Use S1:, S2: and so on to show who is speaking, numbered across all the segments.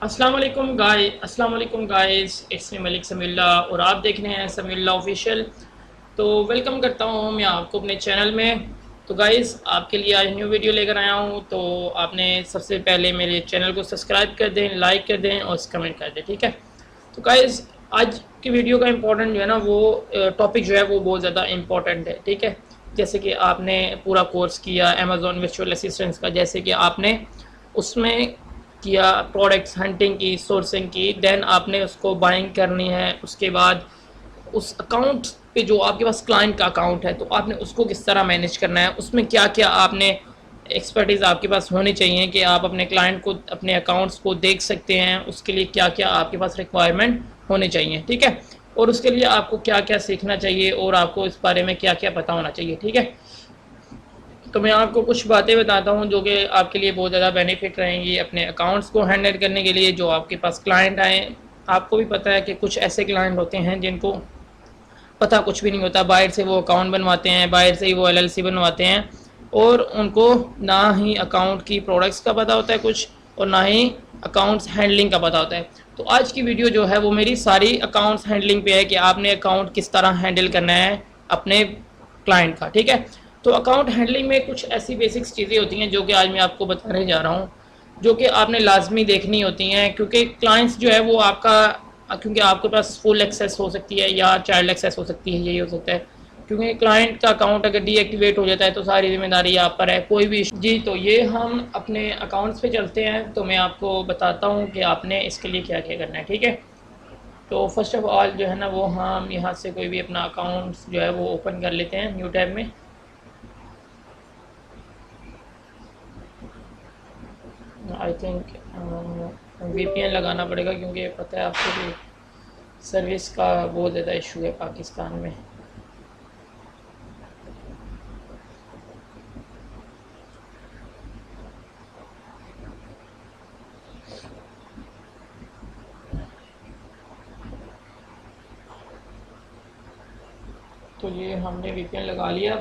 S1: अस्सलाम वालेकुम guys, it's me Malik Samiullah और आप देख रहे हैं समीउल्ला ऑफिशियल। तो वेलकम करता हूँ मैं आपको अपने चैनल में। तो गाइस, आपके लिए आज न्यू वीडियो लेकर आया हूँ। तो आपने सबसे पहले मेरे चैनल को सब्सक्राइब कर दें, लाइक कर दें और कमेंट कर दें, ठीक है। तो गाइस, आज की वीडियो का इम्पोर्टेंट जो है ना, वो टॉपिक जो है वो बहुत ज़्यादा इम्पोर्टेंट है, ठीक है। जैसे कि आपने पूरा कोर्स किया अमेज़ॉन वर्चुअल असिस्टेंस का, जैसे कि आपने उसमें किया प्रोडक्ट्स हंटिंग की, सोर्सिंग की, देन आपने उसको बाइंग करनी है। उसके बाद उस अकाउंट पे जो आपके पास क्लाइंट का अकाउंट है, तो आपने उसको किस तरह मैनेज करना है, उसमें क्या क्या आपने एक्सपर्टीज़ आपके पास होनी चाहिए कि आप अपने क्लाइंट को, अपने अकाउंट्स को देख सकते हैं। उसके लिए क्या क्या आपके पास रिक्वायरमेंट होने चाहिए, ठीक है। और उसके लिए आपको क्या क्या सीखना चाहिए और आपको इस बारे में क्या क्या पता होना चाहिए, ठीक है। तो मैं आपको कुछ बातें बताता हूँ जो कि आपके लिए बहुत ज़्यादा बेनिफिट रहेंगी अपने अकाउंट्स को हैंडल करने के लिए। जो आपके पास क्लाइंट आए, आपको भी पता है कि कुछ ऐसे क्लाइंट होते हैं जिनको पता कुछ भी नहीं होता, बाहर से वो अकाउंट बनवाते हैं, बाहर से ही वो एलएलसी बनवाते हैं और उनको ना ही अकाउंट की प्रोडक्ट्स का पता होता है कुछ, और ना ही अकाउंट्स हैंडलिंग का पता होता है। तो आज की वीडियो जो है वो मेरी सारी अकाउंट्स हैंडलिंग पे है कि आपने अकाउंट किस तरह हैंडल करना है अपने क्लाइंट का, ठीक है। तो अकाउंट हैंडलिंग में कुछ ऐसी बेसिक्स चीज़ें होती हैं जो कि आज मैं आपको बताने जा रहा हूँ, जो कि आपने लाजमी देखनी होती हैं, क्योंकि क्लाइंट्स जो है वो आपका, क्योंकि आपके पास फुल एक्सेस हो सकती है या चाइल्ड एक्सेस हो सकती है, यही हो सकता है। क्योंकि क्लाइंट का अकाउंट अगर डीएक्टिवेट हो जाता है तो सारी जिम्मेदारी आप पर है, कोई भी जी। तो ये हम अपने अकाउंट्स पे चलते हैं, तो मैं आपको बताता हूँ कि आपने इसके लिए क्या क्या करना है, ठीक है। तो फर्स्ट ऑफ ऑल जो है ना, वो हम यहाँ से कोई भी अपना अकाउंट जो है वो ओपन कर लेते हैं न्यू टैब में। आई थिंक वीपीएन लगाना पड़ेगा, क्योंकि पता है आपको कि सर्विस का बहुत ज़्यादा इशू है पाकिस्तान में। तो ये हमने वीपीएन लगा लिया,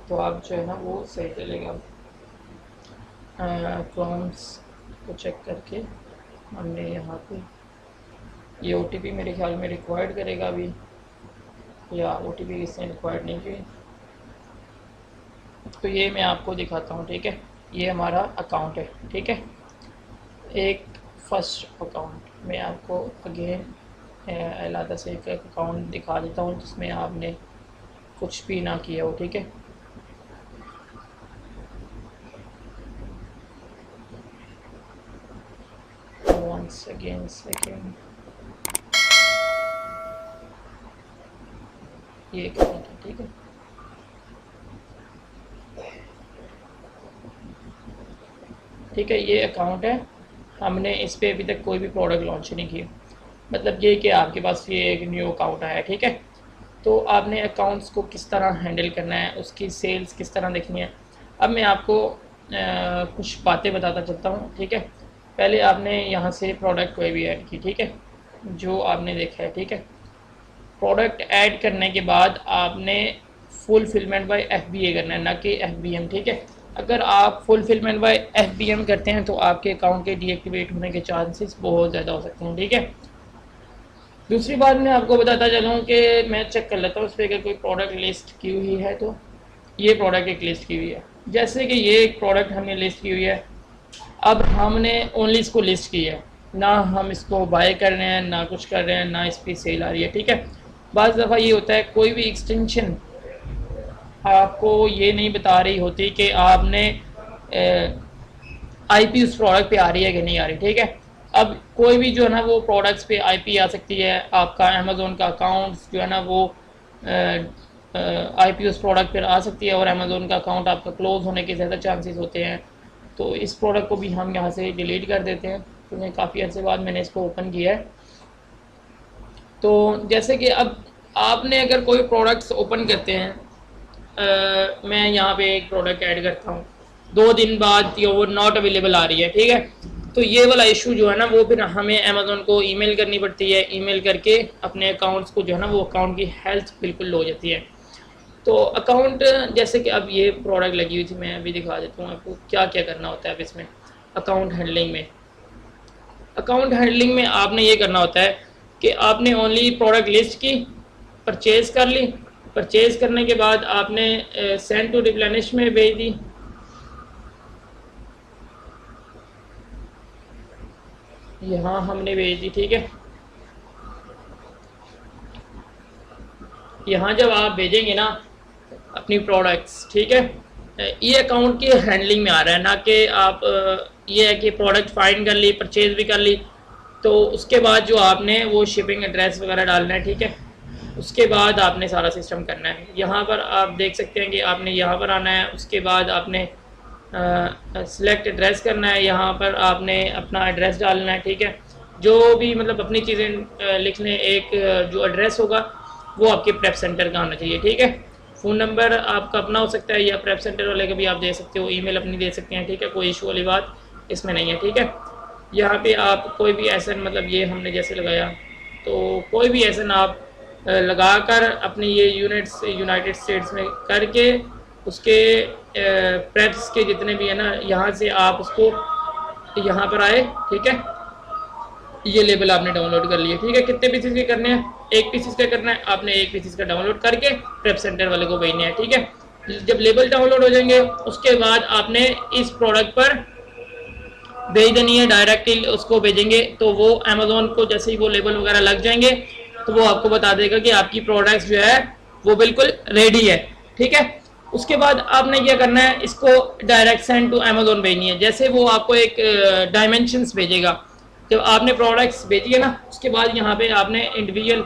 S1: तो आप जो है ना वो सही चलेगा। क्रोम्स को चेक करके हमने यहाँ पे ये ओटीपी मेरे ख्याल में रिक्वायर्ड करेगा अभी, या ओटीपी इसने रिक्वायर्ड नहीं की। तो ये मैं आपको दिखाता हूँ, ठीक है। ये हमारा अकाउंट है, ठीक है। एक फर्स्ट अकाउंट मैं आपको अगेन अलहदा से एक अकाउंट दिखा देता हूँ जिसमें आपने कुछ भी ना किया हो, ठीक है। once again second, ये अकाउंट है, ठीक है। ठीक है, ये अकाउंट है। हमने इस पर अभी तक कोई भी प्रोडक्ट लॉन्च नहीं किया, मतलब ये कि आपके पास ये एक न्यू अकाउंट आया, ठीक है। तो आपने अकाउंट्स को किस तरह हैंडल करना है, उसकी सेल्स किस तरह देखनी है, अब मैं आपको कुछ बातें बताता चलता हूँ, ठीक है। पहले आपने यहाँ से प्रोडक्ट कोई भी ऐड की, ठीक है, जो आपने देखा है, ठीक है। प्रोडक्ट ऐड करने के बाद आपने फुलफिलमेंट बाय एफबीए करना है, ना कि एफबीएम, ठीक है। अगर आप फुलफिलमेंट बाय एफबीएम करते हैं तो आपके अकाउंट के डीएक्टिवेट होने के चांसेस बहुत ज़्यादा हो सकते हैं, ठीक है। दूसरी बात मैं आपको बताता चलूँ कि मैं चेक कर लेता हूँ उस पर अगर कोई प्रोडक्ट लिस्ट की हुई है। तो ये प्रोडक्ट एक लिस्ट की हुई है, जैसे कि ये एक प्रोडक्ट हमने लिस्ट की हुई है। अब हमने ओनली इसको लिस्ट की है, ना हम इसको बाय कर रहे हैं, ना कुछ कर रहे हैं, ना इस पर सेल आ रही है, ठीक है। बाज़ दफ़ा ये होता है कोई भी एक्सटेंशन आपको ये नहीं बता रही होती कि आपने आईपी उस प्रोडक्ट पे आ रही है कि नहीं आ रही, ठीक है। अब कोई भी जो है ना वो प्रोडक्ट्स पे आईपी आ सकती है, आपका अमेज़ोन का अकाउंट जो है ना वो आईपी उस प्रोडक्ट पर आ सकती है, और अमेज़ोन का अकाउंट आपका क्लोज होने के ज़्यादा चांसेस होते हैं। तो इस प्रोडक्ट को भी हम यहाँ से डिलीट कर देते हैं, क्योंकि काफ़ी अर्से बाद मैंने इसको ओपन किया है। तो जैसे कि अब आपने अगर कोई प्रोडक्ट्स ओपन करते हैं, मैं यहाँ पे एक प्रोडक्ट ऐड करता हूँ, 2 दिन बाद ये वो नॉट अवेलेबल आ रही है, ठीक है। तो ये वाला इशू जो है ना वो फिर हमें अमेज़ोन को ईमेल करनी पड़ती है, ईमेल करके अपने अकाउंट्स को जो है ना वो अकाउंट की हेल्थ बिल्कुल लो हो जाती है। तो अकाउंट, जैसे कि अब ये प्रोडक्ट लगी हुई थी, मैं अभी दिखा देता हूँ आपको क्या क्या करना होता है अब इसमें अकाउंट हैंडलिंग में। अकाउंट हैंडलिंग में आपने ये करना होता है कि आपने ओनली प्रोडक्ट लिस्ट की, परचेज़ कर ली, परचेज़ करने के बाद आपने सेंड टू रिप्लेनिश में भेज दी। यहाँ हमने भेज दी, ठीक है। यहाँ जब आप भेजेंगे ना अपनी प्रोडक्ट्स, ठीक है, ये अकाउंट की हैंडलिंग में आ रहा है, ना कि आप ये है कि प्रोडक्ट फाइंड कर ली, परचेज भी कर ली, तो उसके बाद जो आपने वो शिपिंग एड्रेस वगैरह डालना है, ठीक है। उसके बाद आपने सारा सिस्टम करना है। यहाँ पर आप देख सकते हैं कि आपने यहाँ पर आना है, उसके बाद आपने सिलेक्ट एड्रेस करना है, यहाँ पर आपने अपना एड्रेस डालना है, ठीक है। जो भी मतलब अपनी चीज़ें लिख लें, एक जो एड्रेस होगा वो आपके प्रेप सेंटर का आना चाहिए, ठीक है। फ़ोन नंबर आपका अपना हो सकता है या प्रेप सेंटर वाले का भी आप दे सकते हो, ईमेल अपनी दे सकते हैं, ठीक है, कोई इशू वाली बात इसमें नहीं है, ठीक है। यहाँ पे आप कोई भी एसन, मतलब ये हमने जैसे लगाया, तो कोई भी एसन आप लगाकर अपनी ये यूनिट्स यूनाइटेड स्टेट्स में करके उसके प्रेप्स के जितने भी है ना, यहाँ से आप उसको यहाँ पर आए, ठीक है। ये लेबल आपने डाउनलोड कर लिए, ठीक है। कितने पीसेस के करने हैं? एक पीसेस का करना है आपने, एक पीसेस का डाउनलोड करके प्रेप सेंटर वाले को भेजने हैं, ठीक है। जब लेबल डाउनलोड हो जाएंगे उसके बाद आपने इस प्रोडक्ट पर भेज देनी है, डायरेक्टली उसको भेजेंगे तो वो अमेज़ॉन को जैसे ही वो लेबल वगैरह लग जाएंगे तो वो आपको बता देगा कि आपकी प्रोडक्ट्स जो है वो बिल्कुल रेडी है, ठीक है। उसके बाद आपने क्या करना है, इसको डायरेक्ट सेंड टू अमेज़ॉन भेजनी है। जैसे वो आपको एक डायमेंशंस भेजेगा, जब आपने प्रोडक्ट्स भेजी है ना, उसके बाद यहाँ पे आपने इंडिविजुअल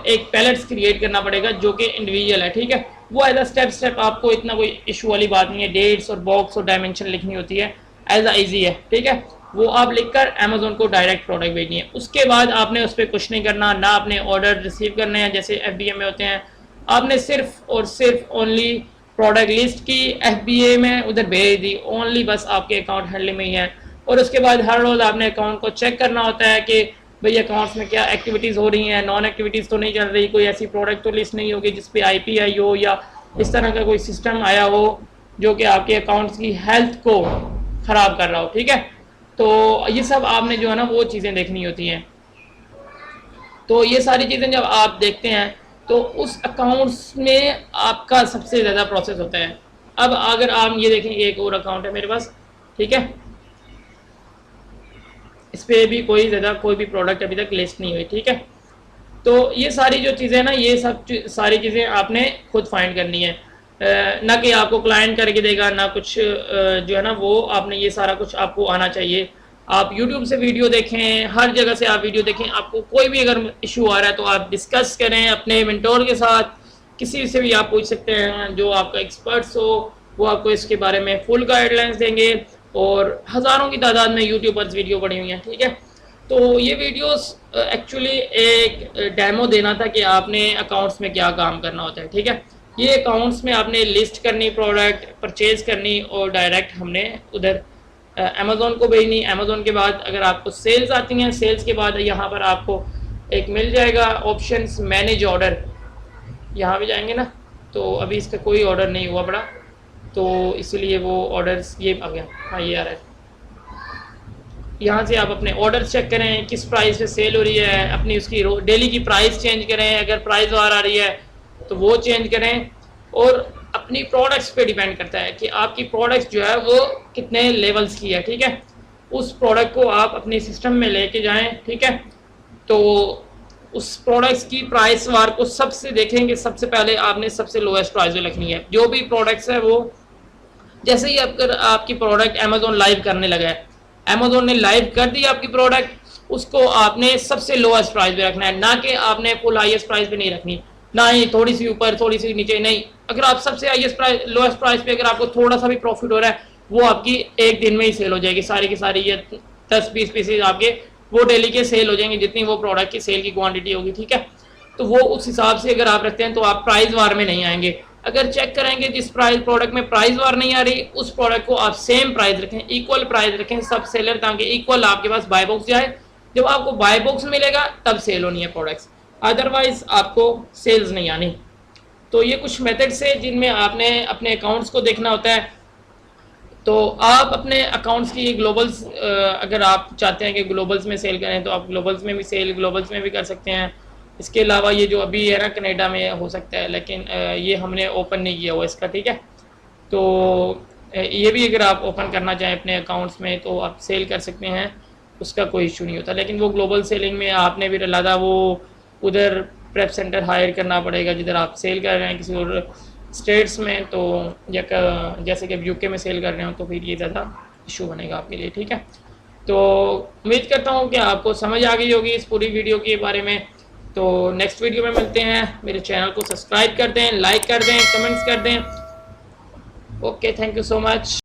S1: एक पैलेट्स क्रिएट करना पड़ेगा जो कि इंडिविजुअल है, ठीक है। वो एज अ स्टेप आपको इतना कोई इशू वाली बात नहीं है, डेट्स और बॉक्स और डायमेंशन लिखनी होती है, एज अ ईजी है, ठीक है। वो आप लिखकर अमेज़ॉन को डायरेक्ट प्रोडक्ट भेजनी है। उसके बाद आपने उस पर कुछ नहीं करना, ना आपने ऑर्डर रिसीव करने हैं जैसे FBA में होते हैं। आपने सिर्फ और सिर्फ ओनली प्रोडक्ट लिस्ट की, FBA में उधर भेज दी, ओनली बस आपके अकाउंट हैंडलिंग में ही है। और उसके बाद हर रोज़ आपने अकाउंट को चेक करना होता है कि भाई अकाउंट्स में क्या एक्टिविटीज़ हो रही हैं, नॉन एक्टिविटीज़ तो नहीं चल रही, कोई ऐसी प्रोडक्ट तो लिस्ट नहीं होगी जिस पे IP आई हो या इस तरह का कोई सिस्टम आया हो जो कि आपके अकाउंट्स की हेल्थ को ख़राब कर रहा हो, ठीक है। तो ये सब आपने जो है ना वो चीज़ें देखनी होती हैं। तो ये सारी चीज़ें जब आप देखते हैं तो उस अकाउंट्स में आपका सबसे ज़्यादा प्रोसेस होता है। अब अगर आप ये देखें, एक और अकाउंट है मेरे पास, ठीक है, इस पर भी कोई भी प्रोडक्ट अभी तक लिस्ट नहीं हुई, ठीक है। तो ये सारी जो चीज़ें ना, ये सब सारी चीज़ें आपने खुद फाइंड करनी है, ना कि आपको क्लाइंट करके देगा, ना कुछ जो है ना वो आपने ये सारा कुछ आपको आना चाहिए। आप YouTube से वीडियो देखें, हर जगह से आप वीडियो देखें, आपको कोई भी अगर इशू आ रहा है तो आप डिस्कस करें अपने मेंटोर के साथ, किसी से भी आप पूछ सकते हैं जो आपका एक्सपर्ट्स हो, वो आपको इसके बारे में फुल गाइडलाइंस देंगे। और हज़ारों की तादाद में यूट्यूब पर वीडियो पड़ी हुई हैं, ठीक है। तो ये वीडियोस एक्चुअली एक डेमो देना था कि आपने अकाउंट्स में क्या काम करना होता है, ठीक है। ये अकाउंट्स में आपने लिस्ट करनी, प्रोडक्ट परचेज करनी और डायरेक्ट हमने उधर अमेज़ॉन को भेजनी। अमेज़ॉन के बाद अगर आपको सेल्स आती हैं, सेल्स के बाद यहाँ पर आपको एक मिल जाएगा ऑप्शंस मैनेज ऑर्डर, यहाँ भी जाएंगे ना तो अभी इसका कोई ऑर्डर नहीं हुआ पड़ा तो इसलिए वो ऑर्डर्स ये आ गया, हाँ ये आ रहा है। यहाँ से आप अपने ऑर्डर चेक करें किस प्राइस पे सेल हो रही है, अपनी उसकी डेली की प्राइस चेंज करें, अगर प्राइस बाहर आ रही है तो वो चेंज करें। और अपनी प्रोडक्ट्स पे डिपेंड करता है कि आपकी प्रोडक्ट्स जो है वो कितने लेवल्स की है, ठीक है। उस प्रोडक्ट को आप अपने सिस्टम में लेके जाएं, ठीक है। तो उस प्रोडक्ट्स की प्राइस वार को सबसे देखेंगे, सबसे पहले आपने सबसे लोएस्ट प्राइस में रखनी है। जो भी प्रोडक्ट्स है वो जैसे ही अगर आपकी प्रोडक्ट अमेज़ॉन लाइव करने लगा है, अमेज़ॉन ने लाइव कर दी आपकी प्रोडक्ट, उसको आपने सबसे लोएस्ट प्राइस पे रखना है, ना कि आपने फुल हाईएस्ट प्राइस पे नहीं रखनी, ना ही थोड़ी सी ऊपर थोड़ी सी नीचे, नहीं। अगर आप सबसे हाईएस्ट प्राइस लोएस्ट प्राइस पे अगर आपको थोड़ा सा भी प्रॉफिट हो रहा है वो आपकी एक दिन में ही सेल हो जाएगी, सारी की सारी ये 10-20 पीसेज आपके वो डेली के सेल हो जाएंगे, जितनी वो प्रोडक्ट की सेल की क्वांटिटी होगी, ठीक है। तो वो उस हिसाब से अगर आप रखते हैं तो आप प्राइस वार में नहीं आएंगे। अगर चेक करेंगे जिस प्राइस प्रोडक्ट में प्राइस वार नहीं आ रही, उस प्रोडक्ट को आप सेम प्राइस रखें, इक्वल प्राइस रखें सब सेलर, ताकि इक्वल आपके पास बाय बॉक्स जाए। जब आपको बाय बॉक्स मिलेगा तब सेल होनी है प्रोडक्ट्स, अदरवाइज आपको सेल्स नहीं आनी। तो ये कुछ मेथड्स है जिनमें आपने अपने अकाउंट्स को देखना होता है। तो आप अपने अकाउंट्स की ग्लोबल्स, अगर आप चाहते हैं कि ग्लोबल्स में सेल करें तो आप ग्लोबल्स में भी ग्लोबल्स में भी कर सकते हैं। इसके अलावा ये जो अभी है ना कनाडा में हो सकता है, लेकिन ये हमने ओपन नहीं किया हुआ इसका, ठीक है। तो ये भी अगर आप ओपन करना चाहें अपने अकाउंट्स में तो आप सेल कर सकते हैं, उसका कोई इशू नहीं होता। लेकिन वो ग्लोबल सेलिंग में आपने भी लादा वो उधर प्रेप सेंटर हायर करना पड़ेगा जिधर आप सेल कर रहे हैं किसी और स्टेट्स में, तो या जैसे कि यूके में सेल कर रहे हो तो फिर ये ज़्यादा इशू बनेगा आपके लिए, ठीक है। तो उम्मीद करता हूँ कि आपको समझ आ गई होगी इस पूरी वीडियो के बारे में। तो नेक्स्ट वीडियो में मिलते हैं। मेरे चैनल को सब्सक्राइब कर दें, लाइक कर दें, कमेंट्स कर दें। Okay, thank you so much.